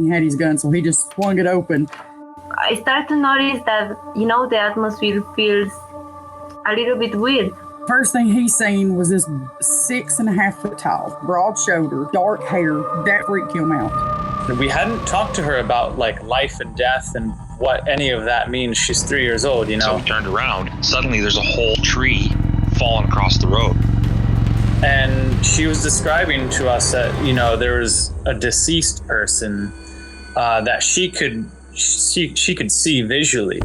He had his gun, so he just swung it open. I start to notice that, the atmosphere feels a little bit weird. First thing he seen was this 6.5 foot tall, broad shoulder, dark hair. That freaked him out. We hadn't talked to her about like life and death and what any of that means. She's 3 years old, So we turned around. Suddenly there's a whole tree falling across the road. And she was describing to us that, there was a deceased person that she could see visually.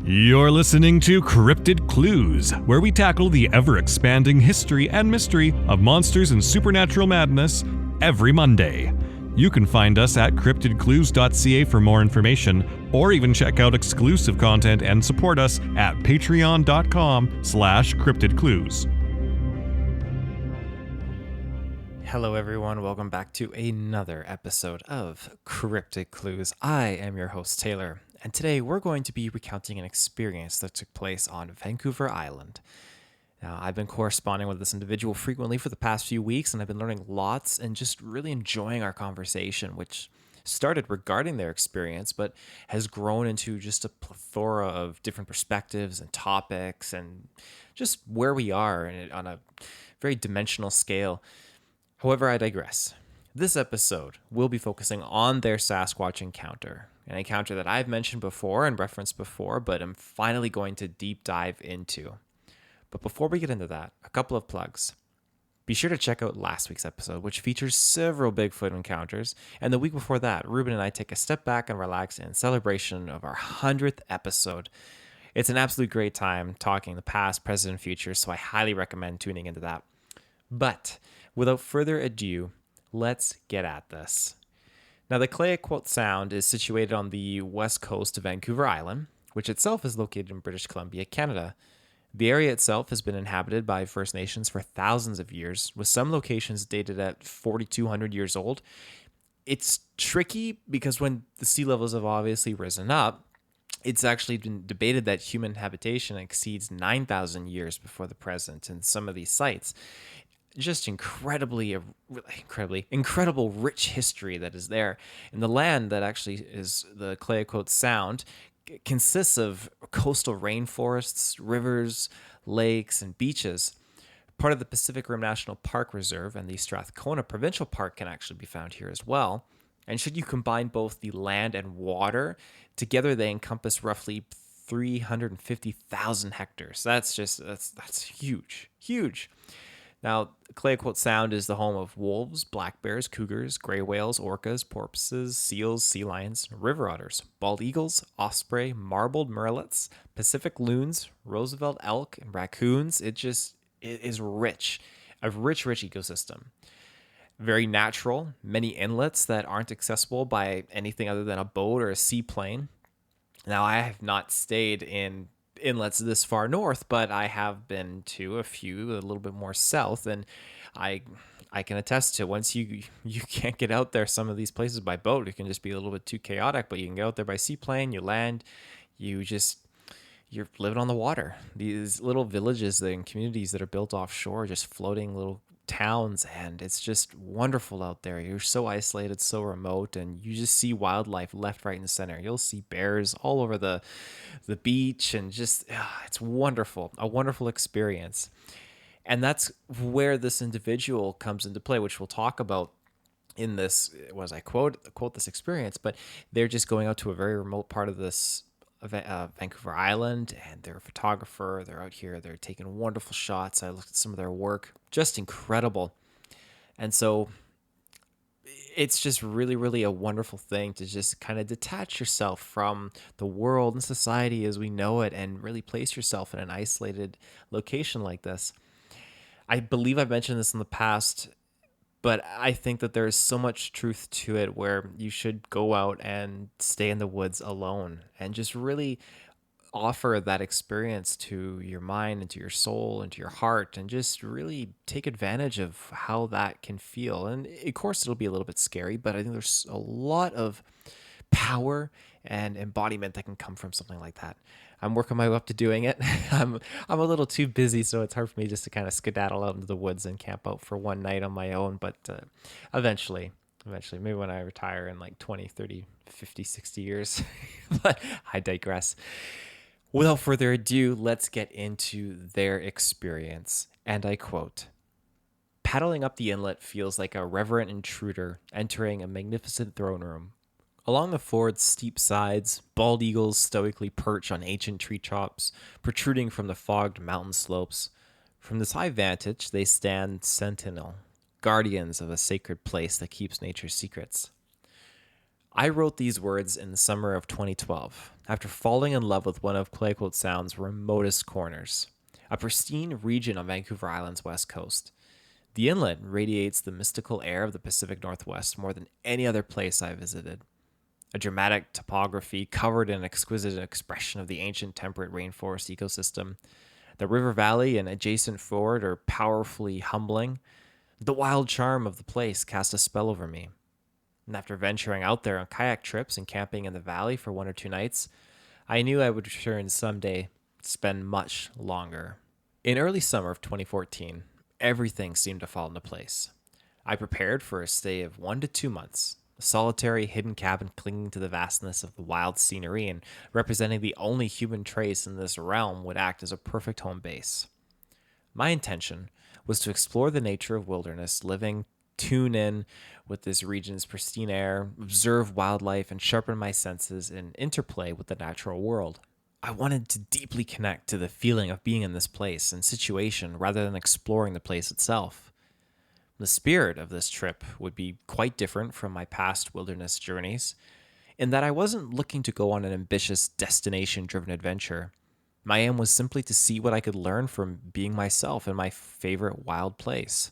You're listening to Cryptid Clues, where we tackle the ever-expanding history and mystery of monsters and supernatural madness every Monday. You can find us at CryptidClues.ca for more information, or even check out exclusive content and support us at patreon.com/CryptidClues. Hello everyone, welcome back to another episode of Cryptid Clues. I am your host Taylor, and today we're going to be recounting an experience that took place on Vancouver Island. Now, I've been corresponding with this individual frequently for the past few weeks, and I've been learning lots and just really enjoying our conversation, which started regarding their experience, but has grown into just a plethora of different perspectives and topics and just where we are on a very dimensional scale. However, I digress. This episode will be focusing on their Sasquatch encounter, an encounter that I've mentioned before and referenced before, but I'm finally going to deep dive into. But before we get into that, a couple of plugs. Be sure to check out last week's episode, which features several Bigfoot encounters, and the week before that, Reuben and I take a step back and relax in celebration of our 100th episode. It's an absolute great time talking the past, present, and future, so I highly recommend tuning into that. But without further ado, let's get at this. Now, the Clayoquot Sound is situated on the west coast of Vancouver Island, which itself is located in British Columbia, Canada. The area itself has been inhabited by First Nations for thousands of years, with some locations dated at 4,200 years old. It's tricky because when the sea levels have obviously risen up, it's actually been debated that human habitation exceeds 9,000 years before the present in some of these sites. Just incredible rich history that is there. And the land that actually is the Clayoquot Sound consists of coastal rainforests, rivers, lakes, and beaches. Part of the Pacific Rim National Park Reserve and the Strathcona Provincial Park can actually be found here as well. And should you combine both the land and water, together they encompass roughly 350,000 hectares. That's huge, huge. Now, Clayoquot Sound is the home of wolves, black bears, cougars, gray whales, orcas, porpoises, seals, sea lions, river otters, bald eagles, osprey, marbled murrelets, Pacific loons, Roosevelt elk, and raccoons. It is rich, a rich ecosystem. Very natural, many inlets that aren't accessible by anything other than a boat or a seaplane. Now, I have not stayed in inlets this far north, but I have been to a few a little bit more south, and I can attest to once you can't get out there some of these places by boat, it can just be a little bit too chaotic, but you can get out there by seaplane, you land, you're living on the water. These little villages and communities that are built offshore, just floating little towns, and it's just wonderful out there. You're so isolated, so remote, and you just see wildlife left, right, and center. You'll see bears all over the beach, and just it's wonderful, a wonderful experience. And that's where this individual comes into play, which we'll talk about in this, was I quote this experience, but they're just going out to a very remote part of this Vancouver Island, and they're a photographer. They're out here, they're taking wonderful shots. I looked at some of their work, just incredible. And so it's just really a wonderful thing to just kind of detach yourself from the world and society as we know it and really place yourself in an isolated location like this. I believe I've mentioned this in the past, but I think that there is so much truth to it where you should go out and stay in the woods alone and just really offer that experience to your mind and to your soul and to your heart, and just really take advantage of how that can feel. And of course, it'll be a little bit scary, but I think there's a lot of power and embodiment that can come from something like that. I'm working my way up to doing it. I'm a little too busy, so it's hard for me just to kind of skedaddle out into the woods and camp out for one night on my own. But eventually, maybe when I retire in like 20, 30, 50, 60 years. But I digress. Without further ado, let's get into their experience. And I quote, "Paddling up the inlet feels like a reverent intruder entering a magnificent throne room. Along the ford's steep sides, bald eagles stoically perch on ancient tree tops, protruding from the fogged mountain slopes. From this high vantage, they stand sentinel, guardians of a sacred place that keeps nature's secrets." I wrote these words in the summer of 2012, after falling in love with one of Clayoquot Sound's remotest corners, a pristine region on Vancouver Island's west coast. The inlet radiates the mystical air of the Pacific Northwest more than any other place I visited. A dramatic topography covered in exquisite expression of the ancient temperate rainforest ecosystem. The river valley and adjacent fjord are powerfully humbling. The wild charm of the place cast a spell over me. And after venturing out there on kayak trips and camping in the valley for 1 or 2 nights, I knew I would return someday to spend much longer. In early summer of 2014, everything seemed to fall into place. I prepared for a stay of 1 to 2 months, a solitary hidden cabin clinging to the vastness of the wild scenery and representing the only human trace in this realm would act as a perfect home base. My intention was to explore the nature of wilderness living, tune in with this region's pristine air, observe wildlife, and sharpen my senses in interplay with the natural world. I wanted to deeply connect to the feeling of being in this place and situation rather than exploring the place itself. The spirit of this trip would be quite different from my past wilderness journeys, in that I wasn't looking to go on an ambitious destination-driven adventure. My aim was simply to see what I could learn from being myself in my favorite wild place.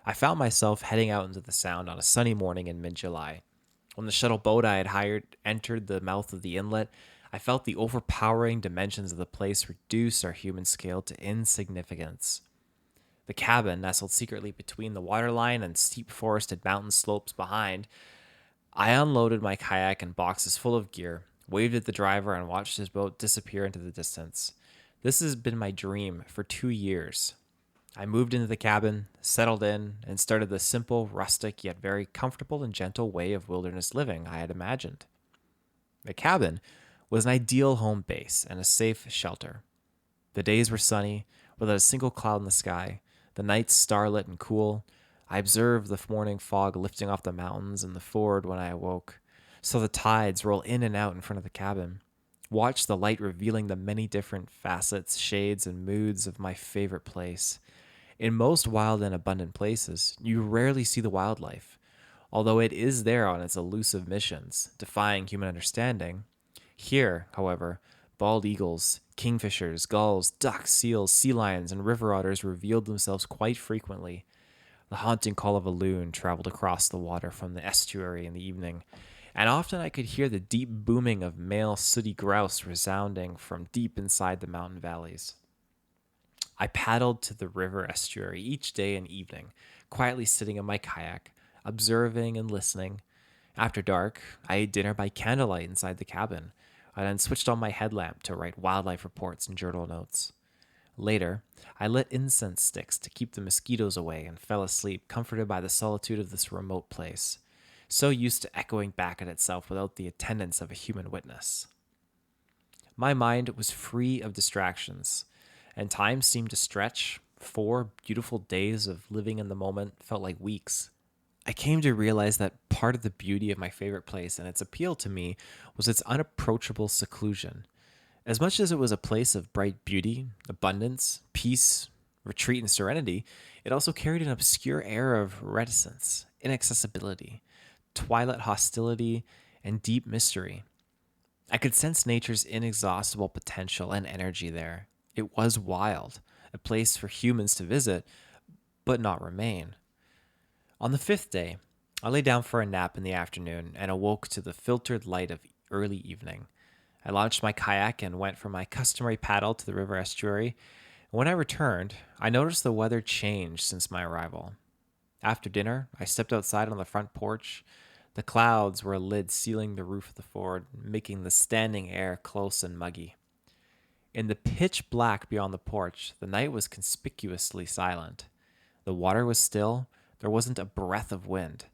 I found myself heading out into the Sound on a sunny morning in mid-July. When the shuttle boat I had hired entered the mouth of the inlet, I felt the overpowering dimensions of the place reduce our human scale to insignificance. The cabin, nestled secretly between the waterline and steep forested mountain slopes behind, I unloaded my kayak and boxes full of gear, waved at the driver, and watched his boat disappear into the distance. This has been my dream for 2 years. I moved into the cabin, settled in, and started the simple, rustic, yet very comfortable and gentle way of wilderness living I had imagined. The cabin was an ideal home base and a safe shelter. The days were sunny, without a single cloud in the sky, the nights starlit and cool. I observed the morning fog lifting off the mountains and the ford when I awoke, saw the tides roll in and out in front of the cabin, watched the light revealing the many different facets, shades, and moods of my favorite place. In most wild and abundant places, you rarely see the wildlife. Although it is there on its elusive missions, defying human understanding. Here, however, bald eagles, kingfishers, gulls, ducks, seals, sea lions, and river otters revealed themselves quite frequently. The haunting call of a loon traveled across the water from the estuary in the evening, and often I could hear the deep booming of male sooty grouse resounding from deep inside the mountain valleys. I paddled to the river estuary each day and evening, quietly sitting in my kayak, observing and listening. After dark, I ate dinner by candlelight inside the cabin. I then switched on my headlamp to write wildlife reports and journal notes. Later, I lit incense sticks to keep the mosquitoes away and fell asleep, comforted by the solitude of this remote place, so used to echoing back at itself without the attendance of a human witness. My mind was free of distractions, and time seemed to stretch. 4 beautiful days of living in the moment felt like weeks. I came to realize that part of the beauty of my favorite place and its appeal to me was its unapproachable seclusion. As much as it was a place of bright beauty, abundance, peace, retreat, and serenity, it also carried an obscure air of reticence, inaccessibility, twilight hostility, and deep mystery. I could sense nature's inexhaustible potential and energy there. It was wild, a place for humans to visit, but not remain. On the 5th day, I lay down for a nap in the afternoon and awoke to the filtered light of early evening. I launched my kayak and went for my customary paddle to the river estuary. When I returned, I noticed the weather changed since my arrival. After dinner, I stepped outside on the front porch. The clouds were a lid sealing the roof of the Ford, making the standing air close and muggy. In the pitch black beyond the porch, the night was conspicuously silent. The water was still, there wasn't a breath of wind,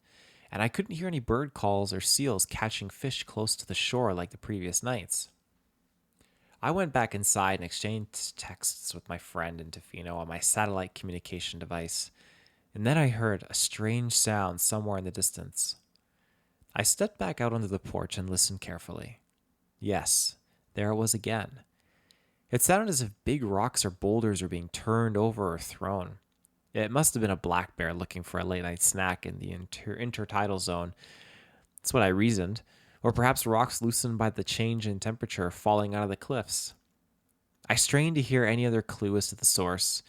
and I couldn't hear any bird calls or seals catching fish close to the shore like the previous nights. I went back inside and exchanged texts with my friend in Tofino on my satellite communication device, and then I heard a strange sound somewhere in the distance. I stepped back out onto the porch and listened carefully. Yes, there it was again. It sounded as if big rocks or boulders were being turned over or thrown. It must have been a black bear looking for a late-night snack in the intertidal zone. That's what I reasoned. Or perhaps rocks loosened by the change in temperature falling out of the cliffs. I strained to hear any other clue as to the source,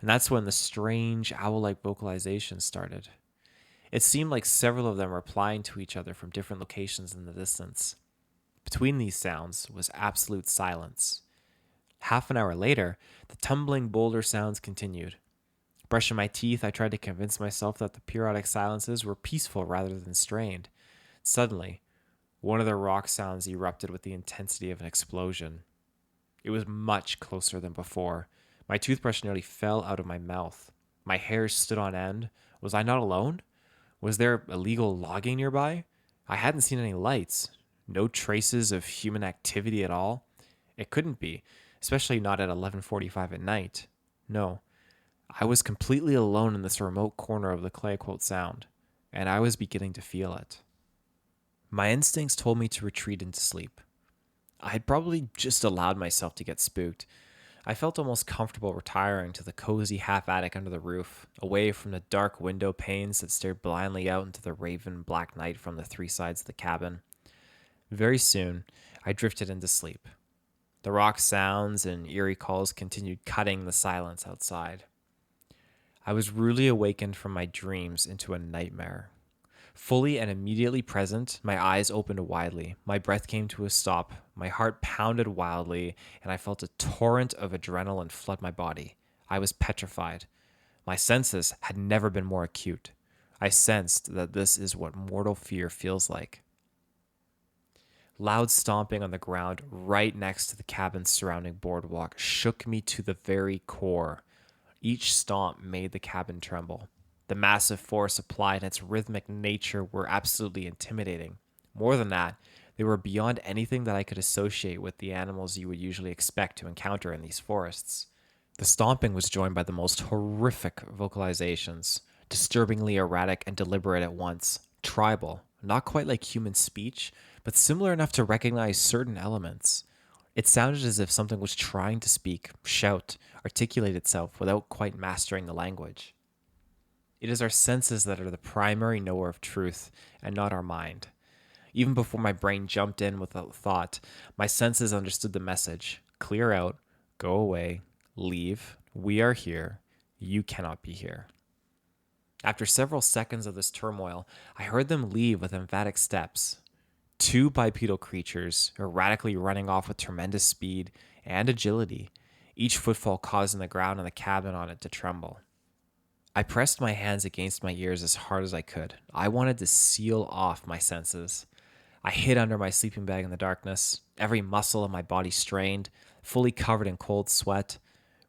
and that's when the strange owl-like vocalizations started. It seemed like several of them were replying to each other from different locations in the distance. Between these sounds was absolute silence. Half an hour later, the tumbling boulder sounds continued. Brushing my teeth, I tried to convince myself that the periodic silences were peaceful rather than strained. Suddenly, one of the rock sounds erupted with the intensity of an explosion. It was much closer than before. My toothbrush nearly fell out of my mouth. My hairs stood on end. Was I not alone? Was there illegal logging nearby? I hadn't seen any lights. No traces of human activity at all. It couldn't be, especially not at 11:45 at night. No. I was completely alone in this remote corner of the Clayoquot Sound, and I was beginning to feel it. My instincts told me to retreat into sleep. I had probably just allowed myself to get spooked. I felt almost comfortable retiring to the cozy half-attic under the roof, away from the dark window panes that stared blindly out into the raven black night from the three sides of the cabin. Very soon, I drifted into sleep. The rock sounds and eerie calls continued cutting the silence outside. I was rudely awakened from my dreams into a nightmare. Fully and immediately present, my eyes opened widely. My breath came to a stop. My heart pounded wildly, and I felt a torrent of adrenaline flood my body. I was petrified. My senses had never been more acute. I sensed that this is what mortal fear feels like. Loud stomping on the ground right next to the cabin's surrounding boardwalk shook me to the very core. Each stomp made the cabin tremble. The massive force applied and its rhythmic nature were absolutely intimidating. More than that, they were beyond anything that I could associate with the animals you would usually expect to encounter in these forests. The stomping was joined by the most horrific vocalizations, disturbingly erratic and deliberate at once, tribal, not quite like human speech, but similar enough to recognize certain elements. It sounded as if something was trying to speak, shout, articulate itself without quite mastering the language. It is our senses that are the primary knower of truth, and not our mind. Even before my brain jumped in with a thought, my senses understood the message. Clear out, go away, leave, we are here, you cannot be here. After several seconds of this turmoil, I heard them leave with emphatic steps. Two bipedal creatures, erratically running off with tremendous speed and agility, each footfall causing the ground and the cabin on it to tremble. I pressed my hands against my ears as hard as I could. I wanted to seal off my senses. I hid under my sleeping bag in the darkness, every muscle of my body strained, fully covered in cold sweat.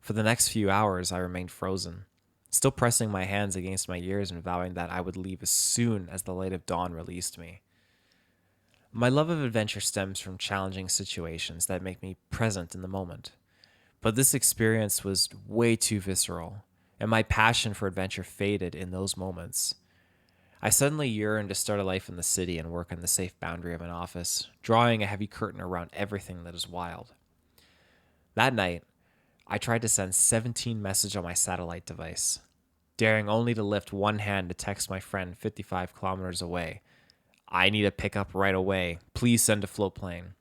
For the next few hours, I remained frozen, still pressing my hands against my ears and vowing that I would leave as soon as the light of dawn released me. My love of adventure stems from challenging situations that make me present in the moment. But this experience was way too visceral, and my passion for adventure faded in those moments. I suddenly yearned to start a life in the city and work in the safe boundary of an office, drawing a heavy curtain around everything that is wild. That night, I tried to send 17 messages on my satellite device, daring only to lift one hand to text my friend 55 kilometers away. I need a pickup right away. Please send a float plane.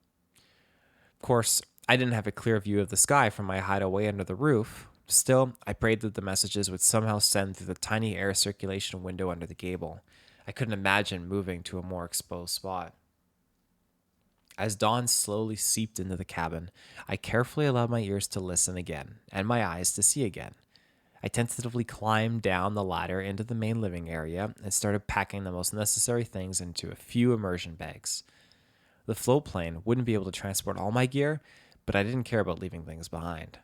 Of course, I didn't have a clear view of the sky from my hideaway under the roof. Still, I prayed that the messages would somehow send through the tiny air circulation window under the gable. I couldn't imagine moving to a more exposed spot. As dawn slowly seeped into the cabin, I carefully allowed my ears to listen again and my eyes to see again. I tentatively climbed down the ladder into the main living area and started packing the most necessary things into a few immersion bags. The float plane wouldn't be able to transport all my gear, but I didn't care about leaving things behind.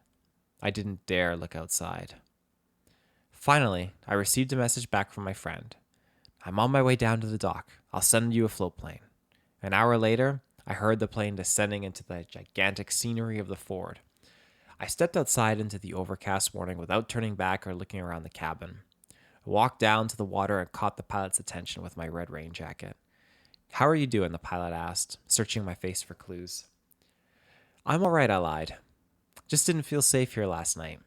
I didn't dare look outside. Finally, I received a message back from my friend. I'm on my way down to the dock. I'll send you a float plane. An hour later, I heard the plane descending into the gigantic scenery of the ford. I stepped outside into the overcast morning without turning back or looking around the cabin. I walked down to the water and caught the pilot's attention with my red rain jacket. How are you doing? The pilot asked, searching my face for clues. I'm all right, I lied. Just didn't feel safe here last night.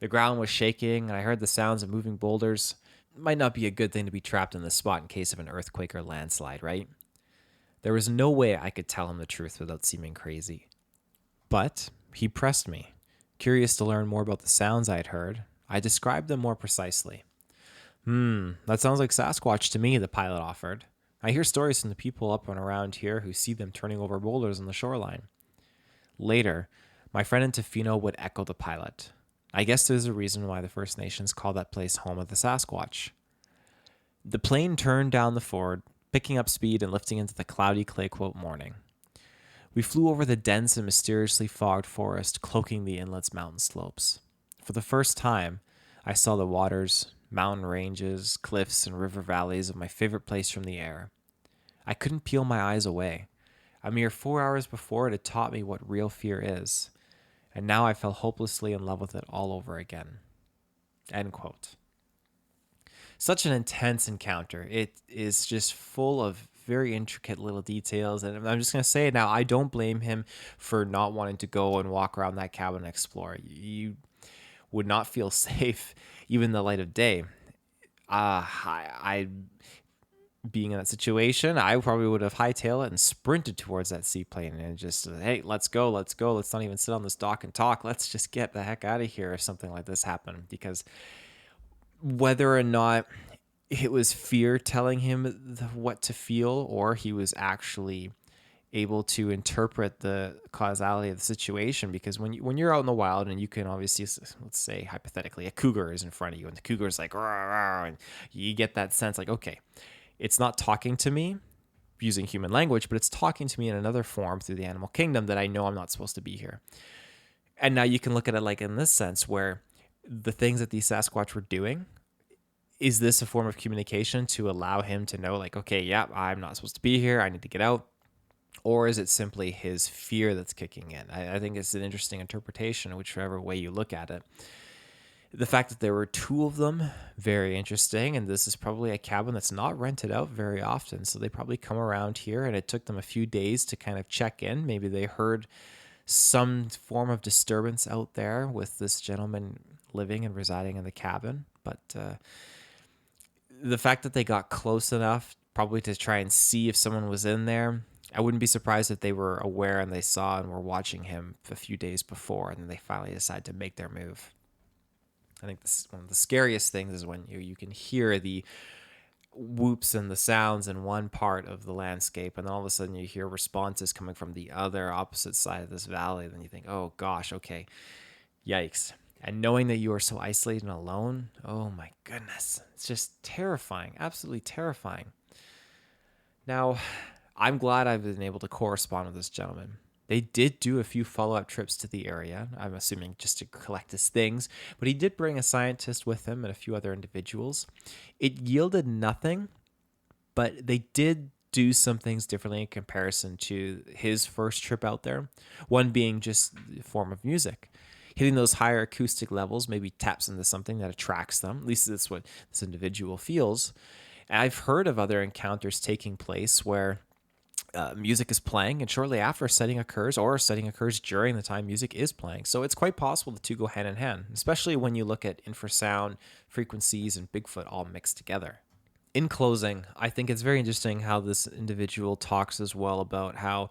The ground was shaking and I heard the sounds of moving boulders. It might not be a good thing to be trapped in this spot in case of an earthquake or landslide, right? There was no way I could tell him the truth without seeming crazy. But he pressed me. Curious to learn more about the sounds I'd heard, I described them more precisely. That sounds like Sasquatch to me, the pilot offered. I hear stories from the people up and around here who see them turning over boulders on the shoreline. Later, my friend in Tofino would echo the pilot. I guess there's a reason why the First Nations call that place home of the Sasquatch. The plane turned down the ford, picking up speed and lifting into the cloudy Clayoquot morning. We flew over the dense and mysteriously fogged forest cloaking the inlet's mountain slopes. For the first time, I saw the waters, mountain ranges, cliffs, and river valleys of my favorite place from the air. I couldn't peel my eyes away. A mere 4 hours before, it had taught me what real fear is, and now I fell hopelessly in love with it all over again. End quote. Such an intense encounter. It is just full of very intricate little details, and I'm just going to say it now, I don't blame him for not wanting to go and walk around that cabin and explore. You would not feel safe even in the light of day. I being in that situation, I probably would have hightailed it and sprinted towards that seaplane and just, hey, let's go. Let's not even sit on this dock and talk. Let's just get the heck out of here if something like this happened. Because whether or not it was fear telling him what to feel, or he was actually able to interpret the causality of the situation. Because when you're out in the wild and you can obviously, let's say hypothetically, a cougar is in front of you and the cougar is like, rah, rah, and you get that sense like, okay, it's not talking to me using human language, but it's talking to me in another form through the animal kingdom that I know I'm not supposed to be here. And now you can look at it like in this sense where the things that these Sasquatch were doing, is this a form of communication to allow him to know, like, okay, yeah, I'm not supposed to be here. I need to get out. Or is it simply his fear that's kicking in? I think it's an interesting interpretation, whichever way you look at it. The fact that there were two of them, very interesting. And this is probably a cabin that's not rented out very often. So they probably come around here and it took them a few days to kind of check in. Maybe they heard some form of disturbance out there with this gentleman living and residing in the cabin. But the fact that they got close enough probably to try and see if someone was in there, I wouldn't be surprised if they were aware and they saw and were watching him a few days before, and then they finally decide to make their move. I think this one of the scariest things is when you can hear the whoops and the sounds in one part of the landscape, and then all of a sudden you hear responses coming from the other opposite side of this valley. Then you think, oh gosh, okay, yikes. And knowing that you are so isolated and alone, oh my goodness, it's just terrifying, absolutely terrifying. Now, I'm glad I've been able to correspond with this gentleman. They did do a few follow-up trips to the area, I'm assuming just to collect his things, but he did bring a scientist with him and a few other individuals. It yielded nothing, but they did do some things differently in comparison to his first trip out there, one being just the form of music. Hitting those higher acoustic levels maybe taps into something that attracts them. At least that's what this individual feels. And I've heard of other encounters taking place where music is playing, and shortly after, a sighting occurs, or a sighting occurs during the time music is playing. So it's quite possible the two go hand in hand, especially when you look at infrasound frequencies and Bigfoot all mixed together. In closing, I think it's very interesting how this individual talks as well about how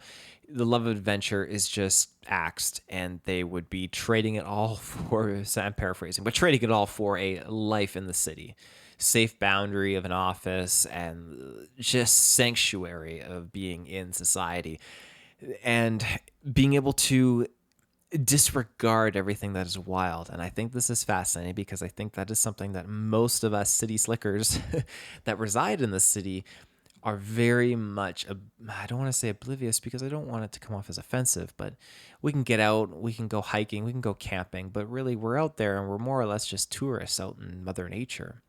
the love of adventure is just axed, and they would be trading it all for, I'm paraphrasing, but trading it all for a life in the city. Safe boundary of an office and just sanctuary of being in society. And being able to disregard everything that is wild. And I think this is fascinating because I think that is something that most of us city slickers that reside in the city are very much, I don't want to say oblivious because I don't want it to come off as offensive, but we can get out, we can go hiking, we can go camping, but really we're out there and we're more or less just tourists out in Mother Nature.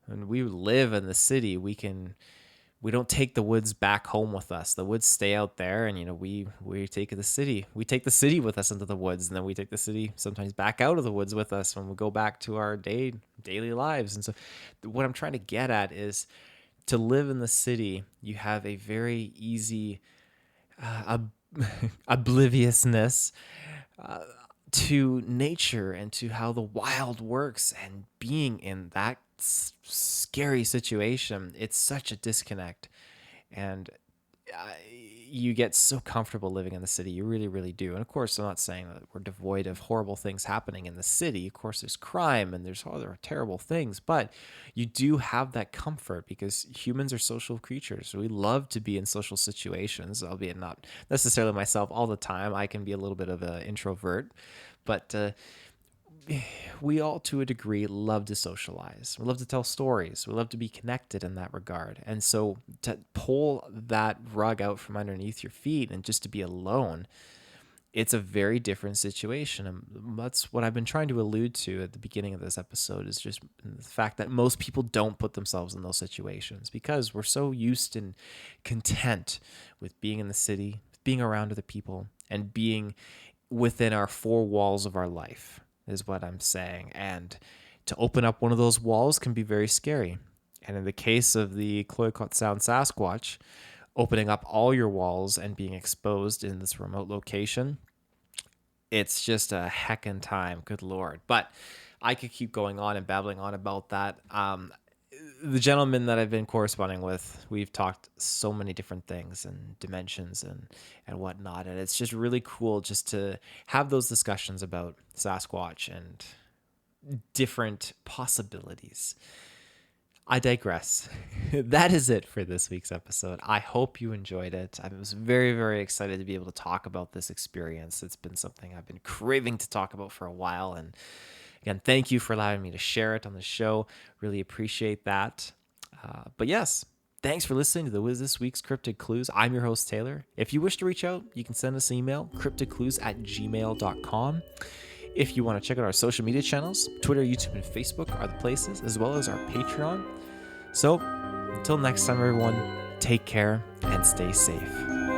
When we live in the city, we don't take the woods back home with us. The woods stay out there, and we take the city. We take the city with us into the woods, and then we take the city sometimes back out of the woods with us when we go back to our daily lives. And so what I'm trying to get at is to live in the city, you have a very easy obliviousness to nature and to how the wild works, and being in that scary situation, it's such a disconnect. And you get so comfortable living in the city. You really, really do. And of course, I'm not saying that we're devoid of horrible things happening in the city. Of course, there's crime and there's other terrible things, but you do have that comfort because humans are social creatures. We love to be in social situations, albeit not necessarily myself all the time. I can be a little bit of an introvert, but we all, to a degree, love to socialize. We love to tell stories. We love to be connected in that regard. And so to pull that rug out from underneath your feet and just to be alone, it's a very different situation. And that's what I've been trying to allude to at the beginning of this episode, is just the fact that most people don't put themselves in those situations because we're so used and content with being in the city, being around other people, and being within our four walls of our life, is what I'm saying. And to open up one of those walls can be very scary. And in the case of the Clayoquot Sound Sasquatch, opening up all your walls and being exposed in this remote location, it's just a heckin' time. Good Lord. But I could keep going on and babbling on about that. The gentleman that I've been corresponding with, we've talked so many different things and dimensions and whatnot. And it's just really cool just to have those discussions about Sasquatch and different possibilities. I digress. That is it for this week's episode. I hope you enjoyed it. I was very, very excited to be able to talk about this experience. It's been something I've been craving to talk about for a while. And again, thank you for allowing me to share it on the show. Really appreciate that. But yes, thanks for listening to this week's Cryptid Clues. I'm your host, Taylor. If you wish to reach out, you can send us an email, cryptidclues@gmail.com. If you want to check out our social media channels, Twitter, YouTube, and Facebook are the places, as well as our Patreon. So until next time, everyone, take care and stay safe.